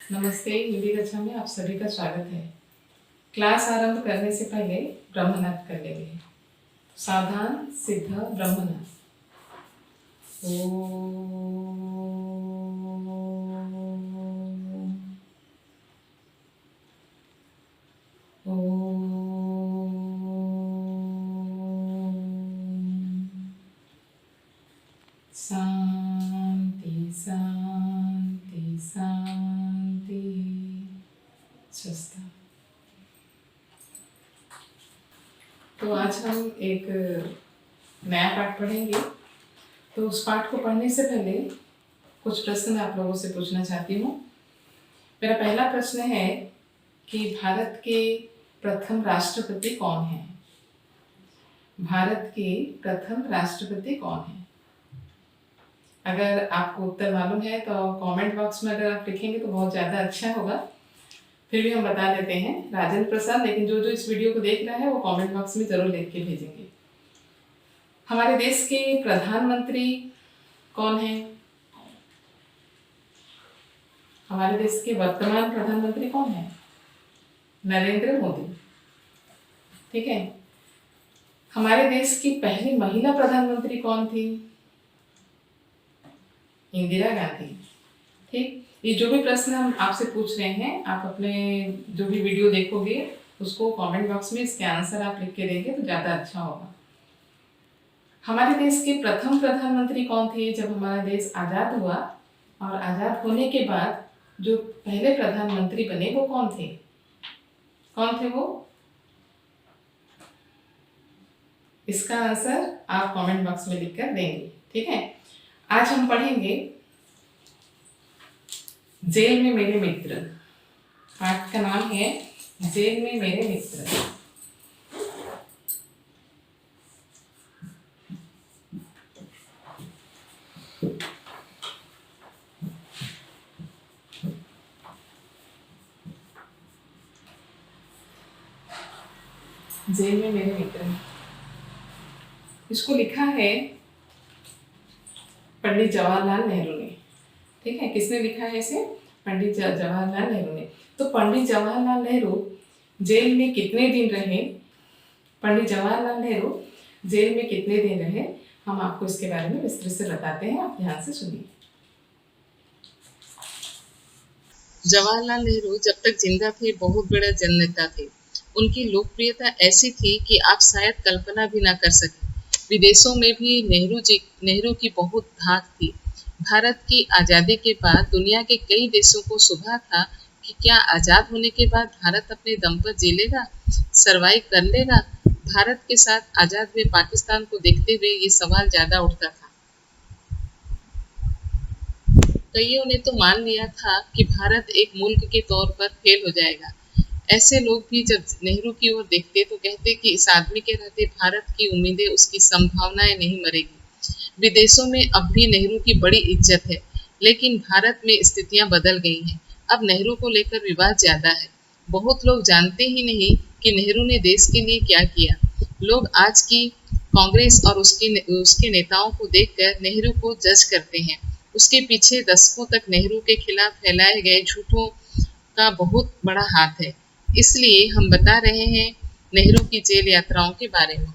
नमस्ते। हिंदी कक्षा में आप सभी का स्वागत है। क्लास आरंभ करने से पहले ब्रह्मनाद कर लेंगे। सावधान, सिद्ध, ब्रह्मनाद। शांति शांति शांति। स्वस्थ। तो आज हम एक नया पाठ पढ़ेंगे। तो उस पाठ को पढ़ने से पहले कुछ प्रश्न मैं आप लोगों से पूछना चाहती हूँ। मेरा पहला प्रश्न है कि भारत के प्रथम राष्ट्रपति कौन हैं? भारत के प्रथम राष्ट्रपति कौन हैं? अगर आपको उत्तर मालूम है तो कमेंट बॉक्स में अगर आप लिखेंगे तो बहुत ज़्यादा अच्छा होगा। फिर भी हम बता देते हैं राजेंद्र प्रसाद, लेकिन जो जो इस वीडियो को देख रहा है वो कमेंट बॉक्स में ज़रूर लिख के भेजेंगे। हमारे देश के प्रधानमंत्री कौन हैं? हमारे देश के वर्तमान प्रधानमंत्री कौन है? नरेंद्र मोदी। ठीक है। हमारे देश की पहली महिला प्रधानमंत्री कौन थी? इंदिरा गांधी। ठीक। ये जो भी प्रश्न हम आपसे पूछ रहे हैं, आप अपने जो भी वीडियो देखोगे उसको कमेंट बॉक्स में इसके आंसर आप लिख के देंगे तो ज़्यादा अच्छा होगा। हमारे देश के प्रथम प्रधानमंत्री कौन थे जब हमारा देश आज़ाद हुआ? और आज़ाद होने के बाद जो पहले प्रधानमंत्री बने वो कौन थे? कौन थे वो? इसका आंसर आप कमेंट बॉक्स में लिखकर देंगे। ठीक है। आज हम पढ़ेंगे जेल में मेरे मित्र। पाठ का नाम है जेल में मेरे मित्र। जेल में मेरे मित्र, इसको लिखा है पंडित जवाहरलाल नेहरू ने। ठीक है। किसने लिखा है इसे? पंडित जवाहरलाल नेहरू ने। तो पंडित जवाहरलाल नेहरू जेल में कितने दिन रहे? पंडित जवाहरलाल नेहरू जेल में कितने दिन रहे, हम आपको इसके बारे में विस्तृत से बताते हैं। आप ध्यान से सुनिए। जवाहरलाल नेहरू जब तक जिंदा थे बहुत बड़े जननेता थे। उनकी लोकप्रियता ऐसी थी कि आप शायद कल्पना भी ना कर सके। विदेशों में भी नेहरू की बहुत धाक थी। भारत की आज़ादी के बाद दुनिया के कई देशों को शुबा था कि क्या आज़ाद होने के बाद भारत अपने दम पर जी लेगा, सरवाइव कर लेगा। भारत के साथ आज़ाद हुए पाकिस्तान को देखते हुए ये सवाल ज़्यादा उठता था। कईयों ने तो मान लिया था कि भारत एक मुल्क के तौर पर फेल हो जाएगा। ऐसे लोग भी जब नेहरू की ओर देखते तो कहते कि इस आदमी के रहते भारत की उम्मीदें, उसकी संभावनाएं नहीं मरेगी। विदेशों में अब भी नेहरू की बड़ी इज्जत है, लेकिन भारत में स्थितियां बदल गई हैं। अब नेहरू को लेकर विवाद ज्यादा है। बहुत लोग जानते ही नहीं कि नेहरू ने देश के लिए क्या किया। लोग आज की कांग्रेस और उसके नेताओं को देखकर नेहरू को जज करते हैं। उसके पीछे दशकों तक नेहरू के खिलाफ फैलाए गए झूठों का बहुत बड़ा हाथ है। इसलिए हम बता रहे हैं नेहरू की जेल यात्राओं के बारे में।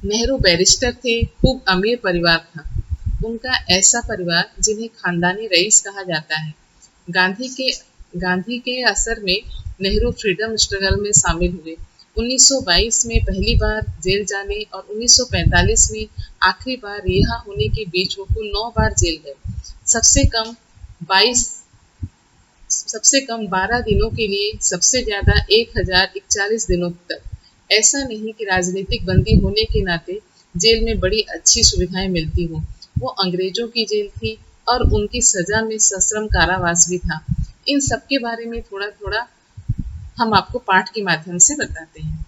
नेहरू बैरिस्टर थे, खूब अमीर परिवार था। उनका ऐसा परिवार जिन्हें खानदानी रईस कहा जाता है। गांधी के असर में नेहरू फ्रीडम स्ट्रगल में शामिल हुए। 1922 में पहली बार जेल जाने और 1945 में आखिरी बार रिहा होने के बीच वो कुल 9 बार जेल गए। सबसे कम 12 दिनों के लिए, सबसे ज्यादा 1041 दिनों तक। ऐसा नहीं कि राजनीतिक बंदी होने के नाते जेल में बड़ी अच्छी सुविधाएं मिलती हों। वो अंग्रेजों की जेल थी और उनकी सजा में सश्रम कारावास भी था। इन सब के बारे में थोड़ा थोड़ा हम आपको पाठ के माध्यम से बताते हैं।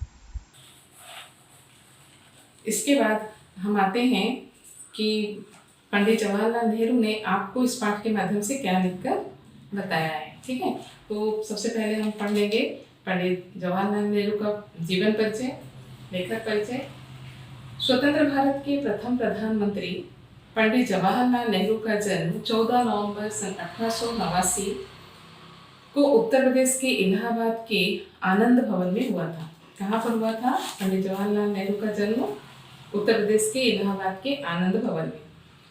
इसके बाद हम आते हैं कि पंडित जवाहरलाल नेहरू ने आपको इस पाठ के माध्यम से क्या लिखकर बताया है। ठीक है। तो सबसे पहले हम पढ़ लेंगे पंडित जवाहरलाल नेहरू का जीवन परिचय, लेखक परिचय। स्वतंत्र भारत के प्रथम प्रधानमंत्री पंडित जवाहरलाल नेहरू का जन्म 14 नवंबर सन 1889 को उत्तर प्रदेश के इलाहाबाद के आनंद भवन में हुआ था। कहाँ पर हुआ था पंडित जवाहरलाल नेहरू का जन्म? उत्तर प्रदेश के इलाहाबाद के आनंद भवन में।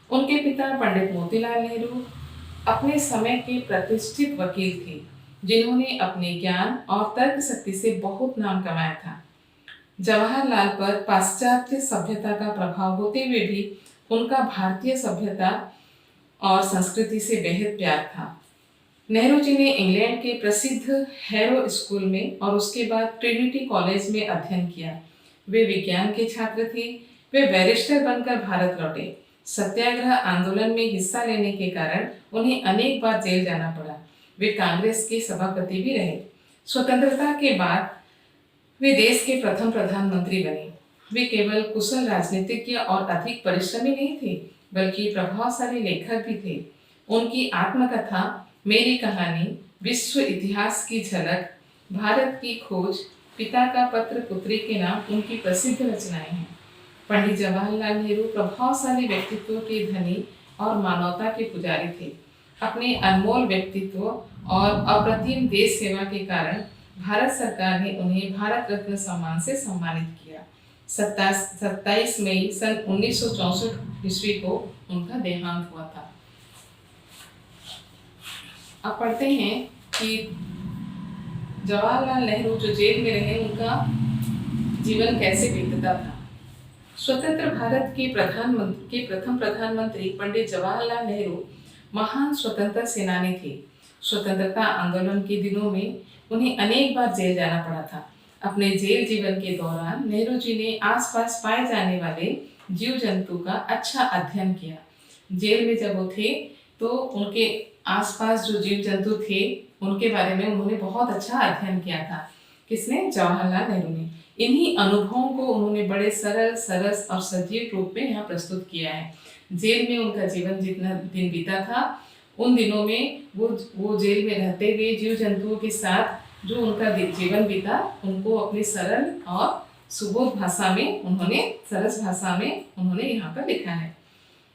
उनके पिता पंडित मोतीलाल नेहरू अपने समय के प्रतिष्ठित वकील थे, जिन्होंने अपने ज्ञान और तर्क शक्ति से बहुत नाम कमाया था। जवाहरलाल पर पाश्चात्य सभ्यता का प्रभाव होते हुए भी उनका भारतीय सभ्यता और संस्कृति से बेहद प्यार था। नेहरू जी ने इंग्लैंड के प्रसिद्ध हैरो स्कूल में और उसके बाद ट्रिनिटी कॉलेज में अध्ययन किया। वे विज्ञान के छात्र थे। वे बैरिस्टर बनकर भारत लौटे। सत्याग्रह आंदोलन में हिस्सा लेने के कारण उन्हें अनेक बार जेल जाना पड़ा। वे कांग्रेस के सभापति भी रहे। स्वतंत्रता के बाद वे देश के प्रथम प्रधानमंत्री बने। वे केवल कुशल राजनीतिज्ञ और अधिक परिश्रमी नहीं थे, बल्कि प्रभावशाली लेखक भी थे। उनकी आत्मकथा मेरी कहानी, विश्व इतिहास की झलक, भारत की खोज, पिता का पत्र पुत्री के नाम उनकी प्रसिद्ध रचनाएं हैं। पंडित जवाहरलाल नेहरू प्रभावशाली व्यक्तित्व के धनी और मानवता के पुजारी थे। अपने अनमोल व्यक्तित्व और अप्रतिम देश सेवा के कारण भारत सरकार ने उन्हें भारत रत्न सम्मान से सम्मानित किया। 27 मई सन 1964 ईस्वी को उनका देहांत हुआ था। अब पढ़ते हैं कि जवाहरलाल नेहरू जो जेल में रहे, उनका जीवन कैसे बीतता था। स्वतंत्र भारत के प्रथम प्रधानमंत्री पंडित जवाहरलाल नेहरू महान स्वतंत्रता सेनानी थे। स्वतंत्रता आंदोलन के दिनों में उन्हें अनेक बार जेल जाना पड़ा था। अपने जेल जीवन के दौरान नेहरू जी ने आसपास पाए जाने वाले जीव जंतु का अच्छा अध्ययन किया। जेल में जब वो थे तो उनके आसपास जो जीव जंतु थे उनके बारे में उन्होंने बहुत अच्छा अध्ययन किया था। किसने? जवाहरलाल नेहरू ने। इन्हीं अनुभवों को उन्होंने बड़े सरल, सरस और सजीव रूप में यहाँ प्रस्तुत किया है। जेल में उनका जीवन जितना दिन बीता था, उन दिनों में वो जेल में रहते हुए जीव जंतुओं के साथ जो उनका जीवन बीता, उनको अपनी सरल और सुबोध भाषा में उन्होंने यहाँ पर लिखा है।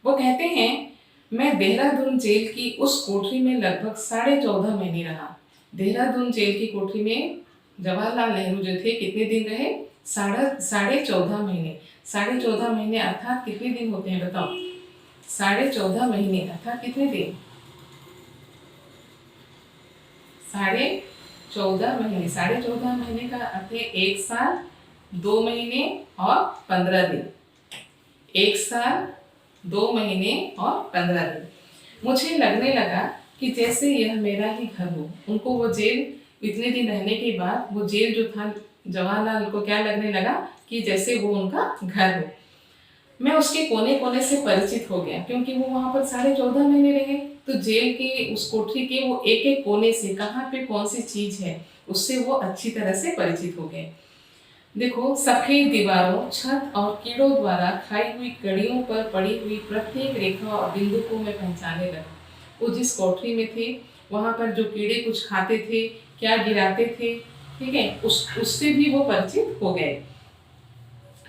वो कहते हैं, मैं देहरादून जेल की उस कोठरी में लगभग 14.5 महीने रहा। देहरादून जेल की कोठरी में जवाहरलाल नेहरू जो थे कितने दिन रहे? 14.5 महीने। 14.5 महीने अर्थात कितने दिन होते हैं बताओ? 14.5 महीने अर्थात कितने दिन? 14.5 महीने। 14.5 महीने का अर्थ है 1 साल 2 महीने और 15 दिन। 1 साल 2 महीने और 15 दिन। मुझे लगने लगा कि जैसे यह मेरा ही घर हो। उनको वो जेल इतने दिन रहने के बाद वो जेल जो था, जवाहरलाल को क्या लगने लगा कि जैसे वो उनका घर हो। मैं उसके कोने कोने से परिचित हो गया, क्योंकि वो वहाँ पर 14.5 महीने रहे। तो जेल के उस कोठरी के वो एक एक कोने से कहाँ पे कौन सी चीज है उससे वो अच्छी तरह से परिचित हो गए। देखो, सफेद दीवारों, छत और कीड़ों द्वारा खाई हुई कड़ियों पर पड़ी हुई प्रत्येक रेखा और बिंदु को मैं पहचानने लगा। वो जिस कोठरी में थे वहाँ पर जो कीड़े कुछ खाते थे, क्या गिराते थे, ठीक है, उससे भी वो परिचित हो गए।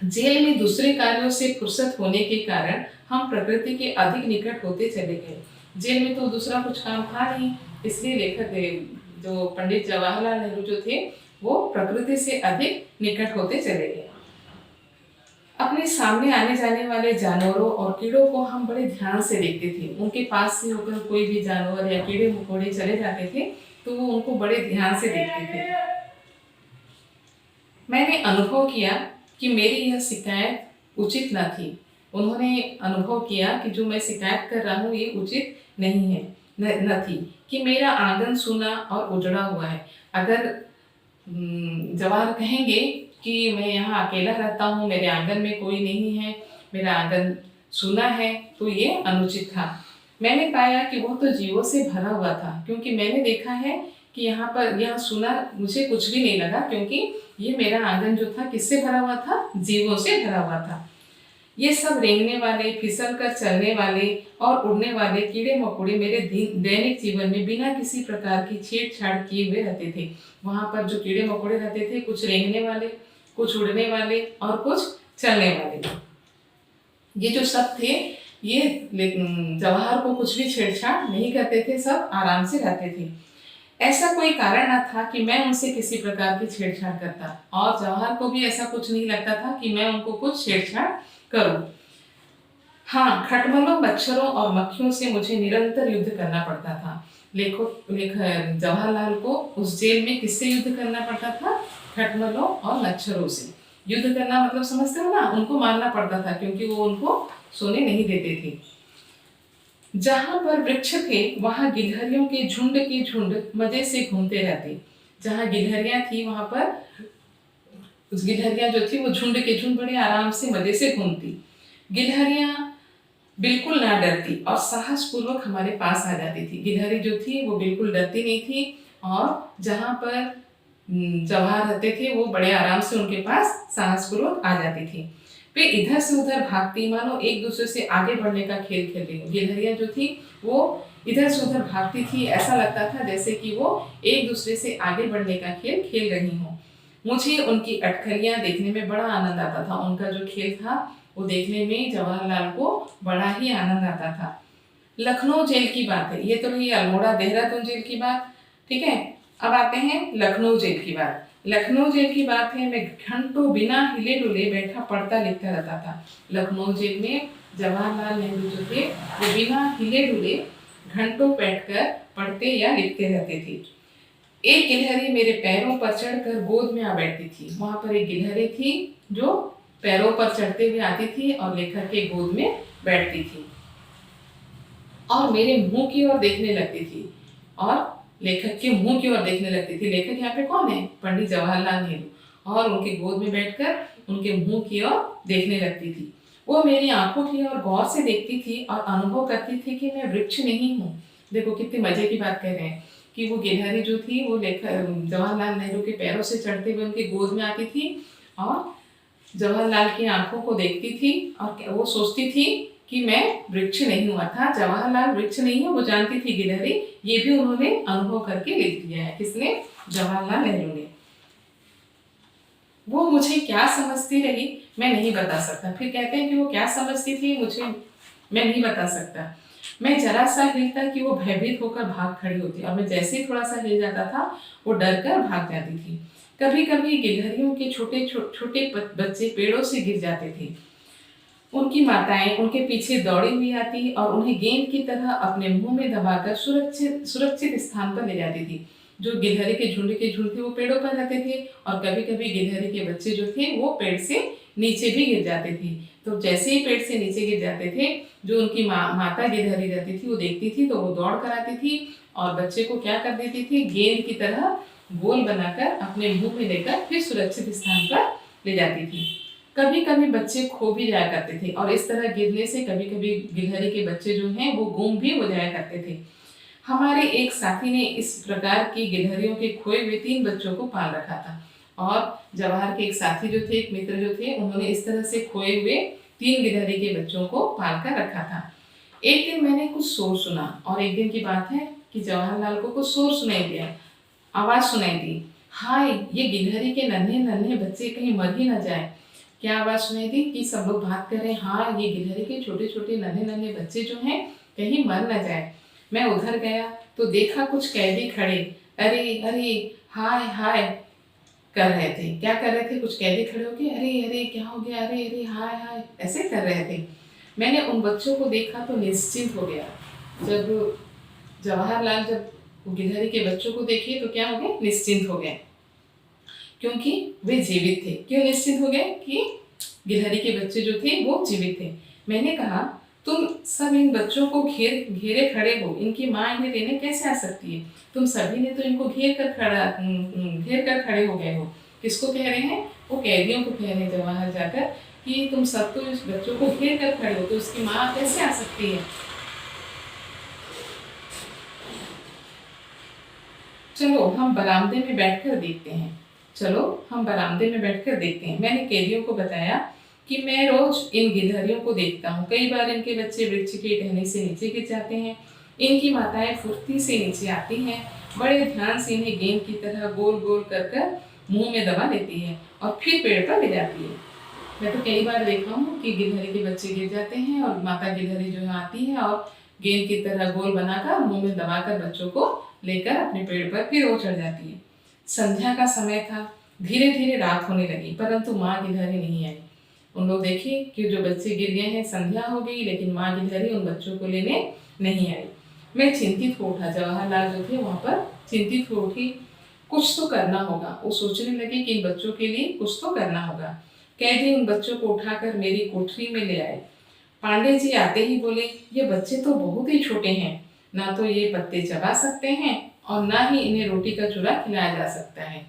जेल में दूसरे कार्यों से फुर्सत होने के कारण हम प्रकृति के अधिक निकट होते चले गए। जेल में तो दूसरा कुछ काम था नहीं, इसलिए लेखक जो पंडित जवाहरलाल नेहरू जो थे वो प्रकृति से अधिक निकट होते चले गए। अपने सामने आने जाने वाले जानवरों और कीड़ों को हम बड़े ध्यान से देखते थे। उनके पास से होकर कोई भी जानवर या कीड़े मकोड़े चले जाते थे तो वो उनको बड़े ध्यान से देखते थे। मैंने अनुभव किया कि मेरी यह शिकायत उचित न थी। उन्होंने अनुभव किया कि जो मैं शिकायत कर रहा हूँ ये उचित नहीं है, न थी, कि मेरा आंगन सूना और उजड़ा हुआ है। अगर जवाहर कहेंगे कि मैं यहाँ अकेला रहता हूँ, मेरे आंगन में कोई नहीं है, मेरा आंगन सूना है, तो ये अनुचित था। मैंने पाया कि वो तो जीवों से भरा हुआ था, क्योंकि मैंने देखा है कि यहाँ सूना मुझे कुछ भी नहीं लगा, क्योंकि ये मेरा आंगन जो था किससे भरा हुआ था? जीवों से भरा हुआ था। ये सब रेंगने वाले, फिसल कर चलने वाले और उड़ने वाले कीड़े मकोड़े मेरे दैनिक जीवन में बिना किसी प्रकार की छेड़छाड़ किए हुए रहते थे। वहाँ पर जो कीड़े मकोड़े रहते थे, कुछ रेंगने वाले, कुछ उड़ने वाले और कुछ चलने वाले, ये जो सब थे ये लेकिन जवाहर को कुछ भी छेड़छाड़ नहीं करते थे, सब आराम से रहते थे। ऐसा कोई कारण न था कि मैं उनसे किसी प्रकार की छेड़छाड़ करता, और जवाहर को भी ऐसा कुछ नहीं लगता था कि मैं उनको कुछ छेड़छाड़ करूं। हाँ, खटमलों, मच्छरों और मक्खियों से मुझे निरंतर युद्ध करना पड़ता था। जवाहरलाल को उस जेल में किससे युद्ध करना पड़ता था? खटमलों और मच्छरों से। युद्ध करना मतलब समझते हो ना? उनको मारना पड़ता था, क्योंकि वो उनको सोने नहीं देते थे। जहां पर वृक्ष थे वहां गिलहरियों के झुंड मजे से घूमते रहते। जहां गिलहरियां थी वहां पर उस गिलहरियां जो थी वो झुंड के झुंड बड़े आराम से मजे से घूमती। गिलहरियां बिल्कुल ना डरती और साहसपूर्वक हमारे पास आ जाती थी। गिलहरी जो थी वो बिल्कुल डरती नहीं थी, और जहां पर जवाहर रहते थे वो बड़े आराम से उनके पास साहसपूर्वक आ जाती थी। वे इधर से उधर भागती, मानो एक दूसरे से आगे बढ़ने का खेल खेल रही हो। गिलहरियां जो थी वो इधर से उधर भागती थी, ऐसा लगता था जैसे कि वो एक दूसरे से आगे बढ़ने का खेल खेल रही हों। मुझे उनकी अटकलियां देखने में बड़ा आनंद आता था। उनका जो खेल था वो देखने में जवाहरलाल को बड़ा ही आनंद आता था। लखनऊ जेल की बात है, ये तो रही अल्मोड़ा देहरादून जेल की बात, ठीक है। अब आते हैं लखनऊ जेल की बात। लखनऊ जेल की बात है, मैं घंटों बिना हिले डुले बैठा पढ़ता लिखता रहता था। लखनऊ जेल में जवाहरलाल नेहरू जो थे वो बिना हिले डुले घंटों बैठकर पढ़ते या लिखते रहते थे। एक गिलहरी मेरे पैरों पर चढ़कर गोद में आ बैठती थी। वहां पर एक गिलहरी थी जो पैरों पर चढ़ते हुए आती थी और लेखक के गोद में बैठती थी और मेरे मुंह की ओर देखने लगती थी, और लेखक के मुंह की ओर देखने लगती थी। लेखक यहाँ पे कौन है? पंडित जवाहरलाल नेहरू। और उनके गोद में बैठकर उनके मुंह की ओर देखने लगती थी। वो मेरी आंखों की ओर गौर से देखती थी और अनुभव करती थी कि मैं वृक्ष नहीं हूँ। देखो कितनी मजे की बात कह रहे हैं कि वो गिलहरी जो थी वो लेखक जवाहरलाल नेहरू के पैरों से चढ़ते हुए उनके गोद में आती थी और जवाहरलाल की आंखों को देखती थी, और वो सोचती थी कि मैं वृक्ष नहीं हुआ था। जवाहरलाल वृक्ष नहीं है वो जानती थी गिलहरी, ये भी उन्होंने अनुभव करके लिख दिया है। किसने? जवाहरलाल नेहरू ने। वो मुझे क्या समझती रही मैं नहीं बता सकता। फिर कहते हैं कि वो क्या समझती थी मुझे मैं नहीं बता सकता। मैं जरा सा हिलता कि वो भयभीत होकर भाग खड़ी होती, और मैं जैसे ही थोड़ा सा हिल जाता था वो डर कर भाग जाती थी। कभी कभी गिलहरियों के छोटे छोटे बच्चे पेड़ों से गिर जाते थे। उनकी माताएं उनके पीछे दौड़ी हुई आती और उन्हें गेंद की तरह अपने मुंह में दबाकर सुरक्षित सुरक्षित स्थान पर ले जाती थी। जो गिलहरी के झुंड थे वो पेड़ों पर रहते थे, और कभी कभी गिलहरी के बच्चे जो थे वो पेड़ से नीचे भी गिर जाते थे। तो जैसे ही पेड़ से नीचे गिर जाते थे, जो उनकी माता गिलहरी रहती थी वो देखती थी तो वो दौड़ कर आती थी और बच्चे को क्या कर देती थी? गेंद की तरह गोल बनाकर अपने मुंह में लेकर फिर सुरक्षित स्थान पर ले जाती थी। कभी कभी बच्चे खो भी जाया करते थे, और इस तरह गिरने से कभी कभी गिलहरी के बच्चे जो हैं वो गुम भी हो जाया करते थे। हमारे एक साथी ने इस प्रकार की गिलहरियों के खोए हुए 3 बच्चों को पाल रखा था, और जवाहर के एक साथी जो थे, एक मित्र जो थे, उन्होंने इस तरह से खोए हुए 3 गिलहरी के बच्चों को पाल कर रखा था। एक दिन मैंने कुछ शोर सुना, और एक दिन की बात है कि जवाहरलाल को कुछ शोर सुनाई दिया, आवाज सुनाई दी। हाय, ये गिलहरी के नन्हे नन्हे बच्चे कहीं मर ही न जाए। क्या आवाज सुनाई दी? कि सब लोग बात कर रहे हैं, हाँ ये गिलहरी के छोटे छोटे नन्हे नन्हे बच्चे जो हैं कहीं मर न जाए। मैं उधर गया तो देखा कुछ कैदी खड़े अरे अरे हाय हाय कर रहे थे। क्या कर रहे थे? कुछ कैदी खड़े होके अरे अरे क्या हो गया, अरे अरे हाय हाय ऐसे कर रहे थे। मैंने उन बच्चों को देखा तो निश्चिंत हो गया। जब जवाहरलाल जब गिलहरी के बच्चों को देखे तो क्या हो गए? निश्चिंत हो गए, क्योंकि वे जीवित थे। क्यों निश्चित हो गए? कि गिलहरी के बच्चे जो थे वो जीवित थे। मैंने कहा, तुम सब इन बच्चों को घेरे खड़े हो, इनकी माँ इन्हें लेने कैसे आ सकती है? तुम सभी ने तो इनको घेर कर खड़े हो गए हो। किसको कह रहे हैं? वो कैदियों को कह रहे हैं जवाहर जाकर कि तुम सब तो इस बच्चों को घेर कर खड़े हो, तो उसकी माँ कैसे आ सकती है? चलो हम बरामदे में बैठकर देखते हैं। मैंने कैदियों को बताया कि मैं रोज इन गिलहरियों को देखता हूँ। कई बार इनके बच्चे वृक्ष की टहनी से नीचे गिर जाते हैं। इनकी माताएं फुर्ती से नीचे आती हैं, बड़े ध्यान से इन्हें गेंद की तरह गोल गोल कर मुंह में दबा देती है और फिर पेड़ पर ले जाती है। मैं तो कई बार देखा हूँ कि गिलहरी के बच्चे गिर जाते हैं और माता गिलहरी जो है आती है और गेंद की तरह गोल बनाकर मुंह में दबाकर बच्चों को लेकर अपने पेड़ पर फिर वो चढ़ जाती है। संध्या का समय था, धीरे धीरे रात होने लगी, परंतु माँ गिलहरी नहीं आई। उन लोग देखिए कि जो बच्चे गिर गए हैं, संध्या हो गई, लेकिन माँ गिलहरी उन बच्चों को लेने नहीं आई। मैं चिंतित हो उठा, जवाहरलाल जो थे वहाँ पर चिंतित हो उठी। कुछ तो करना होगा, वो सोचने लगे कि इन बच्चों के लिए कुछ तो करना होगा। कैदी उन बच्चों को उठाकर मेरी कोठरी में ले आए। पांडे जी आते ही बोले, ये बच्चे तो बहुत ही छोटे हैं, ना तो ये पत्ते चबा सकते हैं और ना ही इन्हें रोटी का चूरा खिलाया जा सकता है।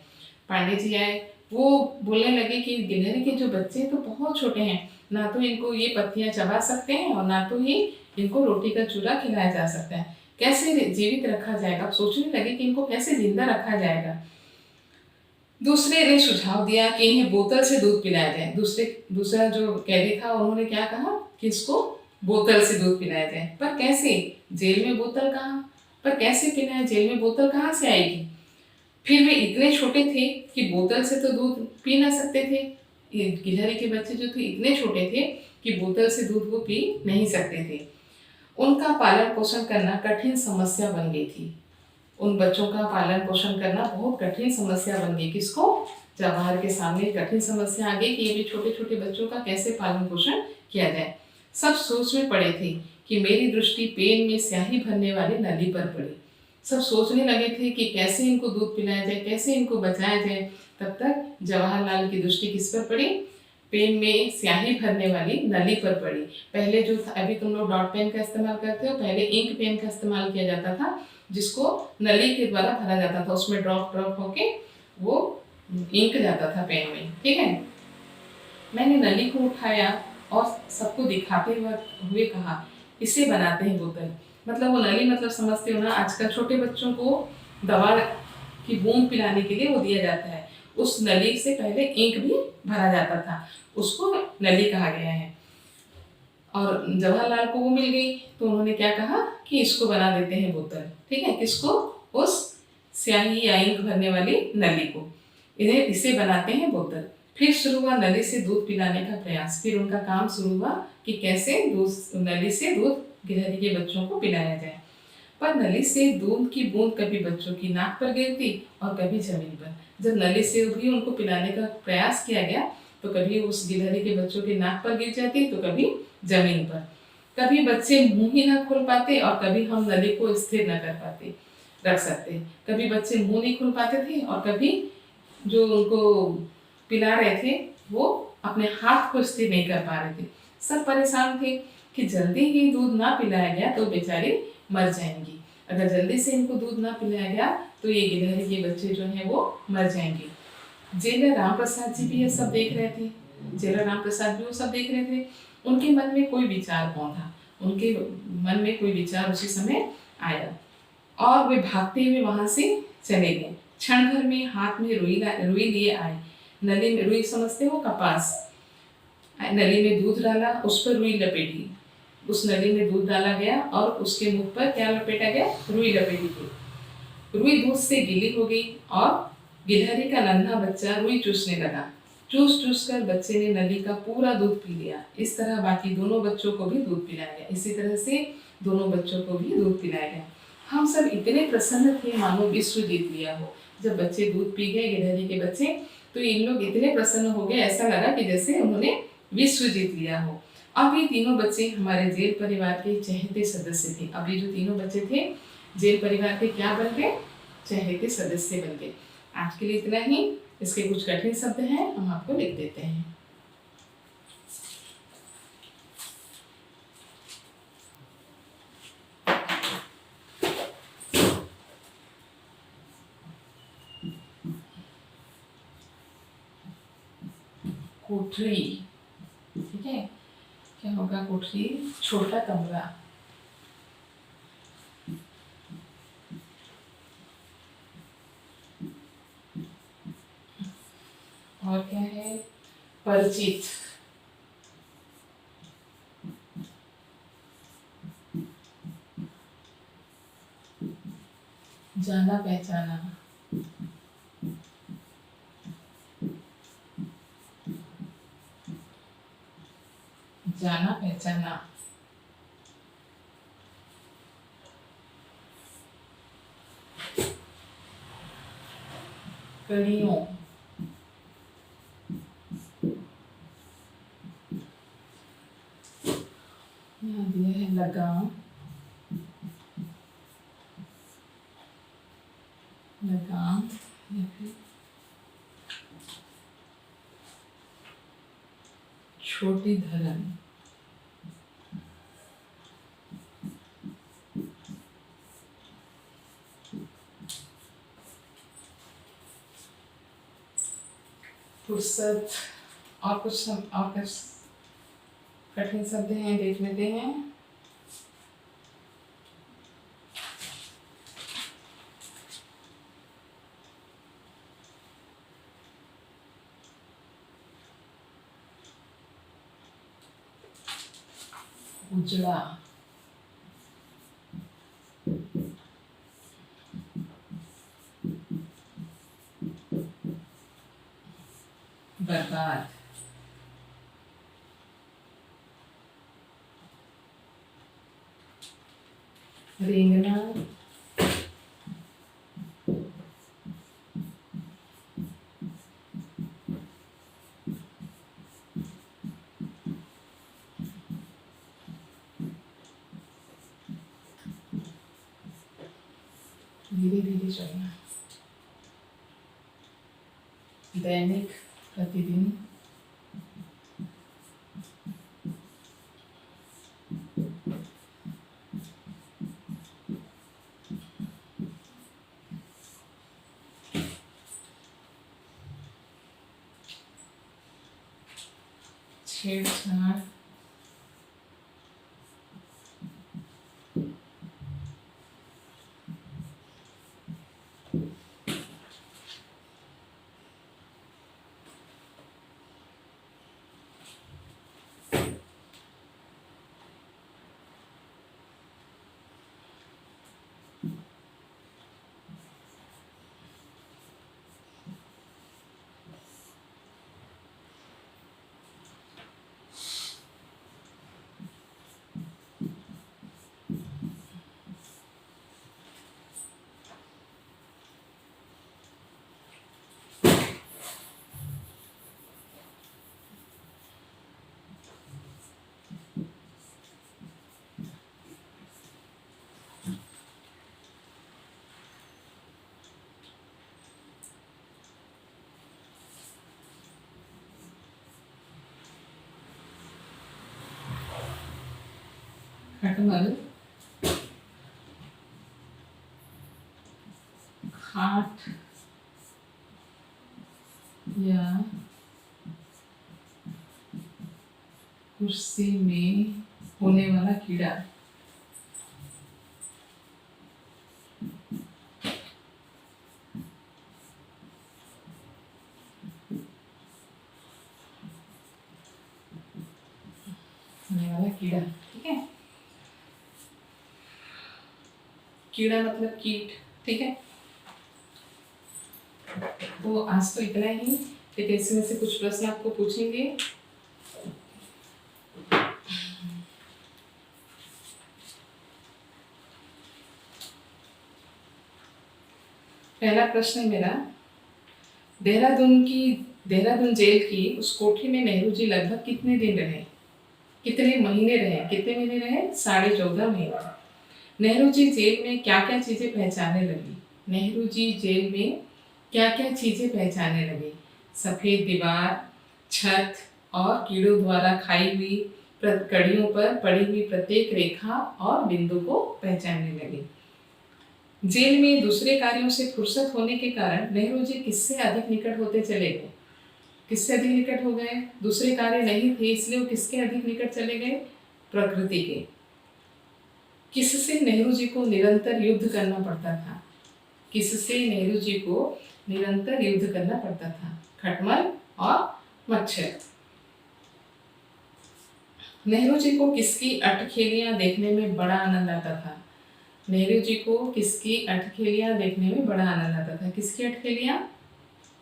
पांडे जी आए, वो बोलने लगे कि गिलहरी के जो बच्चे तो बहुत छोटे हैं, ना तो इनको ये पत्तियां चबा सकते हैं और ना तो ही इनको रोटी का चूरा खिलाया जा सकता है। कैसे जीवित रखा जाएगा? अब सोचने लगे कि इनको कैसे जिंदा रखा जाएगा। दूसरे ने सुझाव दिया कि इन्हें बोतल से दूध पिलाया जाए। दूसरा जो कैदी था, उन्होंने क्या कहा कि इसको बोतल से दूध पिलाया जाए। पर कैसे? जेल में बोतल कहाँ? पर कैसे पिलाए? जेल में बोतल कहाँ से आएगी? फिर वे इतने छोटे थे कि बोतल से तो दूध पी ना सकते थे। ये गिलहरी के बच्चे जो थे इतने छोटे थे कि बोतल से दूध वो पी नहीं सकते थे। उनका पालन पोषण करना कठिन समस्या बन गई थी। उन बच्चों का पालन पोषण करना बहुत कठिन समस्या बन गई। किसको? जवाहर के सामने कठिन समस्या आ गई कि ये भी छोटे छोटे बच्चों का कैसे पालन पोषण किया जाए। सब सोच में पड़े थे कि मेरी दृष्टि पेन में स्याही भरने वाली नली पर पड़ी। सब सोचने लगे थे कि कैसे इनको दूध पिलाया जाए, कैसे इनको बचाया जाए। तब तक जवाहरलाल की दृष्टि किस पर पड़ी? पेन में स्याही भरने वाली नली पर पड़ी। पहले जो था, अभी तुम लोग डॉट पेन का इस्तेमाल करते हो, पहले इंक पेन का इस्तेमाल किया जाता था, जिसको नली के द्वारा भरा जाता था। उसमें ड्रॉप ड्रॉप होके वो इंक जाता था पेन में। ठीक है, मैंने नली को उठाया और सबको दिखाते हुए कहा, इसे बनाते हैं बोतल। मतलब वो नली, मतलब समझते हो ना, आजकल छोटे बच्चों को दवा की बूंद पिलाने के लिए वो दिया जाता है। उस नली से पहले इंक भी भरा जाता था, उसको नली कहा गया है। और जवाहरलाल को वो मिल गई तो उन्होंने क्या कहा कि इसको बना देते हैं बोतल। ठीक है, किसको? उस स्याही या इंक भरने वाली नली को। इसे बनाते हैं बोतल। फिर शुरू हुआ नली से दूध पिलाने का प्रयास। फिर उनका काम शुरू हुआ कि कैसे नली से दूध गिलहरी के बच्चों को पिलाया जाए। पर नली से दूध की बूंद कभी बच्चों की नाक पर गिरती और कभी जमीन पर। जब नली से भी उनको पिलाने का प्रयास किया गया तो कभी उस गिलहरी के बच्चों की नाक पर गिर जाती तो कभी जमीन पर। कभी बच्चे मुंह ही ना खोल पाते और कभी हम नली को स्थिर न कर पाते रख सकते। कभी बच्चे मुंह नहीं खोल पाते थे और कभी जो उनको पिला रहे थे वो अपने हाथ को स्थिर नहीं कर पा रहे थे। सब परेशान थे कि जल्दी ही दूध ना पिलाया गया तो बेचारी मर जाएंगी। अगर जल्दी से इनको दूध ना पिलाया गया तो ये गिलहरी के बच्चे जो हैं वो मर जाएंगे। जेलर राम प्रसाद जी भी ये सब देख रहे थे। जेलर राम प्रसाद भी वो सब देख रहे थे। उनके मन में कोई विचार पौधा, उनके मन में कोई विचार उसी समय आया और वे भागते हुए वहां से चले गए। क्षण भर में हाथ में रुई लिए आए। नली में, रुई समझते हो, कपास। नली में दूध डाला, उस पर रुई लपेटी। उस नली में दूध डाला गया और उसके मुख पर क्या लपेटा गया? रुई लपेटी गई। रुई दूध से गीली हो गई और गिलहरी का नन्हा बच्चा रुई चूसने लगा। चूस चूस कर बच्चे ने नली का पूरा दूध पी लिया। इस तरह बाकी दोनों बच्चों को भी दूध पिलाया गया। इसी तरह से दोनों बच्चों को भी दूध पिलाया गया। हम सब इतने प्रसन्न थे मानो विश्व जीत लिया हो। जब बच्चे दूध पी गए, गिलहरी के बच्चे, तो इन लोग इतने प्रसन्न हो गए, ऐसा लगा कि जैसे उन्होंने विश्व जीत लिया हो। अब ये तीनों बच्चे हमारे जेल परिवार के चहेते सदस्य थे। अब ये जो तीनों बच्चे थे जेल परिवार के क्या बन गए? चहेते सदस्य बन गए। आज के लिए इतना ही। इसके कुछ कठिन शब्द हैं, हम आपको लिख देते हैं। कोठरी, ठीक है, क्या होगा? कोठरी, छोटा कमरा। और क्या है? परिचित, जाना पहचाना। पहचाना, कड़ियों, यहाँ दिया है लगाम, लगाम या फिर छोटी धरन, फुर्सत। और कुछ कठिन शब्द हैं, देख लेते हैं। उजड़ा, बर्बाद, रेंगना, धीरे धीरे चलना, दैनिक, प्रतिदिन, छेड़छाड़, खटमल, खाट या कुर्सी में होने वाला कीड़ा, होने वाला कीड़ा। ठीक है, कीड़ा मतलब कीट। ठीक है, तो आज तो इतना ही। ठीक है, इसमें से कुछ प्रश्न आपको पूछेंगे। पहला प्रश्न है मेरा, देहरादून जेल की उस कोठरी में नेहरू जी लगभग कितने दिन रहे, कितने महीने रहे? कितने महीने रहे? 14.5 महीने। नेहरू जी जेल में क्या क्या चीजें पहचानने लगी? नेहरू जी जेल में क्या क्या चीजें पहचानने लगे? सफेद दीवार, छत और कीड़ों द्वारा खाई हुई कड़ियों पर पड़ी हुई प्रत्येक रेखा और बिंदु को पहचानने लगे। जेल में दूसरे कार्यों से फुर्सत होने के कारण नेहरू जी किससे अधिक निकट होते चले गए? किससे अधिक निकट हो गए? दूसरे कार्य नहीं थे इसलिए वो किसके अधिक निकट चले गए? प्रकृति के। किससे नेहरू जी को निरंतर युद्ध करना पड़ता था? किससे नेहरू जी को निरंतर युद्ध करना पड़ता था? खटमल और मच्छर। नेहरू जी को किसकी अटखेलियां देखने में बड़ा आनंद आता था? नेहरू जी को किसकी अटखेलियां देखने में बड़ा आनंद आता था? किसकी अटखेलियां?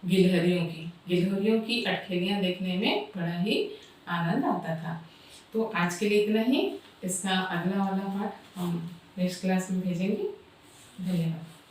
गिलहरियों की। गिलहरियों की अटखेलियां देखने में बड़ा ही आनंद आता था। तो आज के लिए इतना ही। इसका अगला वाला पार्ट हम नेक्स्ट क्लास में भेजेंगे।